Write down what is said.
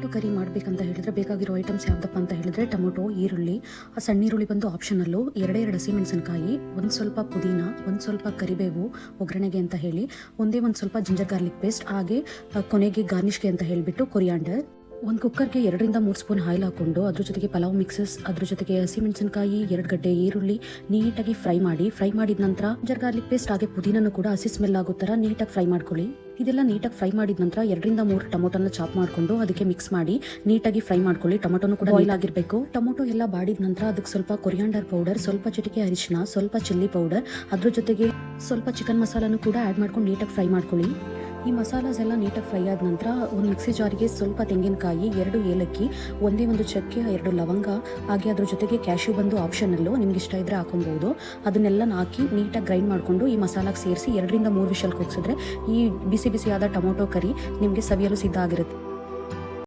Tomato ಕರಿ ಮಾಡಬೇಕಂತ ಹೇಳಿದ್ರೆ ಬೇಕಾಗಿರೋ ಐಟಮ್ಸ್ ಯಾವುದಪ್ಪ ಅಂತ ಹೇಳಿದ್ರೆ ಟೊಮೊಟೊ, ಈರುಳ್ಳಿ, ಸಣ್ಣ ಈರುಳ್ಳಿ ಬಂದು ಆಪ್ಷನಲ್ಲು, ಎರಡೇ ಹಸಿಮೆಣಸಿನಕಾಯಿ, ಒಂದು ಸ್ವಲ್ಪ ಪುದೀನ, ಒಂದು ಸ್ವಲ್ಪ ಕರಿಬೇವು ಒಗ್ಗರಣೆಗೆ ಅಂತ ಹೇಳಿ, ಒಂದೇ ಒಂದು ಸ್ವಲ್ಪ ಜಿಂಜರ್ ಗಾರ್ಲಿಕ್ ಪೇಸ್ಟ್, ಹಾಗೆ ಕೊನೆಗೆ ಗಾರ್ನಿಷ್ಗೆ ಅಂತ ಹೇಳಿಬಿಟ್ಟು ಕೊರಿಯಾಂಡರ್. ಒಂದು ಕುಕ್ಕರ್ಗೆ 2-3 ಸ್ಪೂನ್ ಆಯಿಲ್ ಹಾಕೊಂಡು ಅದ್ರ ಜೊತೆಗೆ ಪಲಾವ್ ಮಿಕ್ಸಸ್, ಅದ್ರ ಜೊತೆಗೆ ಹಸಿಮೆಣಸಿನಕಾಯಿ, 2 ಗಡ್ಡೆ ಈರುಳ್ಳಿ ನೀಟಾಗಿ ಫ್ರೈ ಮಾಡಿದ ನಂತರ ಜಿಂಜರ್ ಗಾರ್ಲಿಕ್ ಪೇಸ್ಟ್ ಹಾಗೆ ಪುದೀನನ್ನು ಕೂಡ ಹಸಿ ಸ್ಮೆಲ್ ಆಗೋ ಥರ ನೀಟಾಗಿ ಫ್ರೈ ಮಾಡ್ಕೊಳ್ಳಿ. ಇದೆಲ್ಲ ನೀಟಾಗಿ ಫ್ರೈ ಮಾಡಿದ ನಂತರ 2-3 ಟೊಮೊಟೊನ ಚಾಪ್ ಮಾಡಿಕೊಂಡು ಅದಕ್ಕೆ ಮಿಕ್ಸ್ ಮಾಡಿ ನೀಟಾಗಿ ಫ್ರೈ ಮಾಡ್ಕೊಳ್ಳಿ. ಟೊಮೊಟೊನು ಕೂಡ ಬಾಯ್ಲ್ ಆಗಿರಬೇಕು. ಟೊಮೊಟೊ ಎಲ್ಲ ಬಾಡಿದ ನಂತರ ಅದಕ್ಕೆ ಸ್ವಲ್ಪ ಕೊರಿಯಾಂಡರ್ ಪೌಡರ್, ಸ್ವಲ್ಪ ಚಿಟಿಕೆ ಅರಿಶಿನ, ಸ್ವಲ್ಪ ಚಿಲ್ಲಿ ಪೌಡರ್, ಅದ್ರ ಜೊತೆಗೆ ಸ್ವಲ್ಪ ಚಿಕನ್ ಮಸಾಲಾನು ಕೂಡ ಆ್ಯಡ್ ಮಾಡ್ಕೊಂಡು ನೀಟಾಗಿ ಫ್ರೈ ಮಾಡ್ಕೊಳ್ಳಿ. ಈ ಮಸಾಲಾಸ್ ಎಲ್ಲ ನೀಟಾಗಿ ಫ್ರೈ ಆದ ನಂತರ ಒಂದು ಮಿಕ್ಸಿ ಜಾರಿಗೆ ಸ್ವಲ್ಪ ತೆಂಗಿನಕಾಯಿ, 2 ಏಲಕ್ಕಿ, ಒಂದೇ ಒಂದು ಚಕ್ಕೆ, 2 ಲವಂಗ, ಹಾಗೆ ಅದ್ರ ಜೊತೆಗೆ ಕ್ಯಾಶ್ಯೂ ಬಂದು ಆಪ್ಷನಲ್ಲು, ನಿಮ್ಗೆ ಇಷ್ಟ ಇದ್ದರೆ ಹಾಕೊಬೋದು. ಅದನ್ನೆಲ್ಲ ಹಾಕಿ ನೀಟಾಗಿ ಗ್ರೈಂಡ್ ಮಾಡಿಕೊಂಡು ಈ ಮಸಾಲಾಗೆ ಸೇರಿಸಿ 2-3 ವಿಷಲ್ ಕೂಗಿಸಿದ್ರೆ ಈ ಬಿಸಿ ಬಿಸಿಯಾದ ಟೊಮೊಟೊ ಕರಿ ನಿಮಗೆ ಸವಿಯಲು ಸಿದ್ಧ ಆಗಿರುತ್ತೆ.